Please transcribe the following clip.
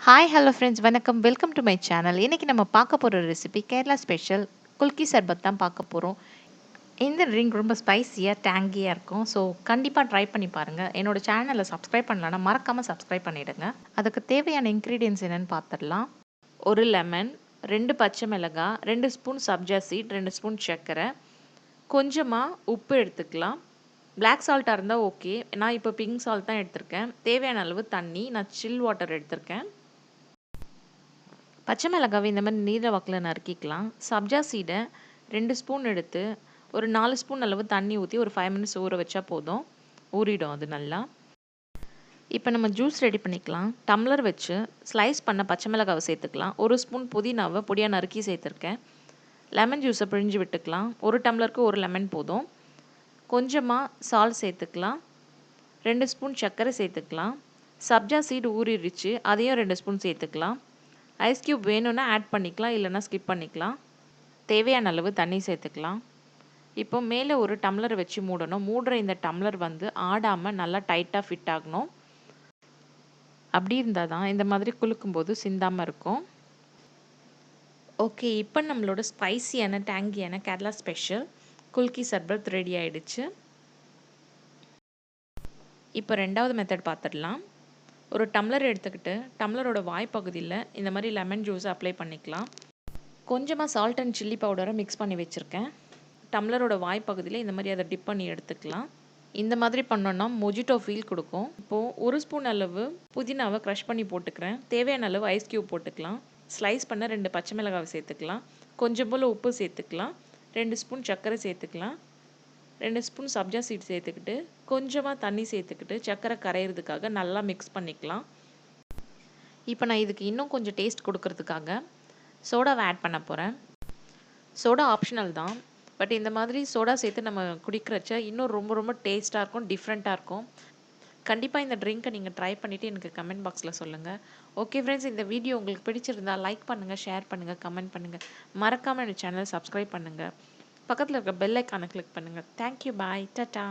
Hi hello friends வணக்கம் welcome to my channel. இன்றைக்கி நம்ம பார்க்க போகிற ரெசிபி கேரளா ஸ்பெஷல் குல்கி சர்பத் தான் பார்க்க போகிறோம். இந்த ட்ரிங்க் ரொம்ப ஸ்பைஸியாக டேங்கியாக இருக்கும். ஸோ கண்டிப்பாக ட்ரை பண்ணி பாருங்கள். என்னோடய சேனலை சப்ஸ்கிரைப் பண்ணலன்னா மறக்காமல் சப்ஸ்கிரைப் பண்ணிவிடுங்க. அதுக்கு தேவையான இன்க்ரீடியன்ஸ் என்னென்னு பார்த்துடலாம். ஒரு லெமன், 2 பச்சை மிளகாய், 2 ஸ்பூன் சப்ஜா சீட், 2 ஸ்பூன் சர்க்கரை, கொஞ்சமாக உப்பு எடுத்துக்கலாம். பிளாக் சால்ட்டாக இருந்தால் ஓகே. நான் இப்போ பிங்க் சால்ட் தான் எடுத்திருக்கேன். தேவையான அளவு தண்ணி, நான் சில் வாட்டர் எடுத்திருக்கேன். பச்சை மிளகாவை இந்த மாதிரி நீல வாக்கில் நறுக்கிக்கலாம். சப்ஜா சீடை 2 ஸ்பூன் எடுத்து ஒரு 4 ஸ்பூன் அளவு தண்ணி ஊற்றி ஒரு 5 மினிட்ஸ் ஊற வச்சா போதும், ஊறிடும் அது நல்லா. இப்போ நம்ம ஜூஸ் ரெடி பண்ணிக்கலாம். டம்ளர் வச்சு ஸ்லைஸ் பண்ண பச்சை மிளகாவை சேர்த்துக்கலாம். 1 ஸ்பூன் புதினாவை பொடியாக நறுக்கி சேர்த்துருக்கேன். லெமன் ஜூஸை பிழிஞ்சு விட்டுக்கலாம். 1 டம்ளருக்கு 1 லெமன் போதும். கொஞ்சமாக சால்ட் சேர்த்துக்கலாம். 2 ஸ்பூன் சர்க்கரை சேர்த்துக்கலாம். சப்ஜா சீடு ஊறிடுச்சு, அதையும் 2 ஸ்பூன் சேர்த்துக்கலாம். ஐஸ் க்யூப் வேணும்னா ஆட் பண்ணிக்கலாம், இல்லைனா ஸ்கிப் பண்ணிக்கலாம். தேவையான அளவு தண்ணி சேர்த்துக்கலாம். இப்போ மேலே ஒரு டம்ளர் வச்சு மூடணும். மூடுற இந்த டம்ளர் ஆடாமல் நல்லா டைட்டாக ஃபிட் ஆகணும். அப்படி இருந்தால் தான் இந்த மாதிரி குலுக்கும்போது சிந்தாமல் இருக்கும். ஓகே, இப்போ நம்மளோட ஸ்பைசியான டேங்கியான கேரளா ஸ்பெஷல் குல்கி சர்பத் ரெடி ஆகிடுச்சு. இப்போ ரெண்டாவது மெத்தட் பார்த்துடலாம். ஒரு டம்ளர் எடுத்துக்கிட்டு டம்ளரோட வாய்ப்பகுதியில் இந்த மாதிரி லெமன் ஜூஸை அப்ளை பண்ணிக்கலாம். கொஞ்சமாக சால்ட் அண்ட் சில்லி பவுடரை மிக்ஸ் பண்ணி வச்சுருக்கேன். டம்ளரோட வாய்ப்பகுதியில் இந்த மாதிரி அதை டிப் பண்ணி எடுத்துக்கலாம். இந்த மாதிரி பண்ணோன்னா மொஜிட்டோ ஃபீல் கொடுக்கும். இப்போது 1 ஸ்பூன் அளவு புதினாவை க்ரஷ் பண்ணி போட்டுக்கிறேன். தேவையான அளவு ஐஸ் க்யூப் போட்டுக்கலாம். ஸ்லைஸ் பண்ண 2 பச்சை மிளகாவை சேர்த்துக்கலாம். கொஞ்சம் போல் உப்பு சேர்த்துக்கலாம். 2 ஸ்பூன் சர்க்கரை சேர்த்துக்கலாம். 2 ஸ்பூன் சப்ஜா சீட் சேர்த்துக்கிட்டு கொஞ்சமாக தண்ணி சேர்த்துக்கிட்டு சர்க்கரை கரையிறதுக்காக நல்லா மிக்ஸ் பண்ணிக்கலாம். இப்போ நான் இதுக்கு இன்னும் கொஞ்சம் டேஸ்ட் கொடுக்கறதுக்காக சோடாவை ஆட் பண்ண போகிறேன். சோடா ஆப்ஷனல் தான், பட் இந்த மாதிரி சோடா சேர்த்து நம்ம குடிக்கிறச்ச இன்னும் ரொம்ப ரொம்ப டேஸ்ட்டாக இருக்கும், டிஃப்ரெண்ட்டாக இருக்கும். கண்டிப்பாக இந்த ட்ரிங்க்கை நீங்கள் ட்ரை பண்ணிவிட்டு எனக்கு கமெண்ட் பாக்ஸில் சொல்லுங்கள். ஓகே ஃப்ரெண்ட்ஸ், இந்த வீடியோ உங்களுக்கு பிடிச்சிருந்தால் லைக் பண்ணுங்கள், ஷேர் பண்ணுங்கள், கமெண்ட் பண்ணுங்கள். மறக்காமல் என்னோட சேனலை சப்ஸ்கிரைப் பண்ணுங்கள். பக்கத்தில் இருக்க பெல் ஐக்கானை கிளிக் பண்ணுங்கள். தேங்க்யூ, பாய், டாடா.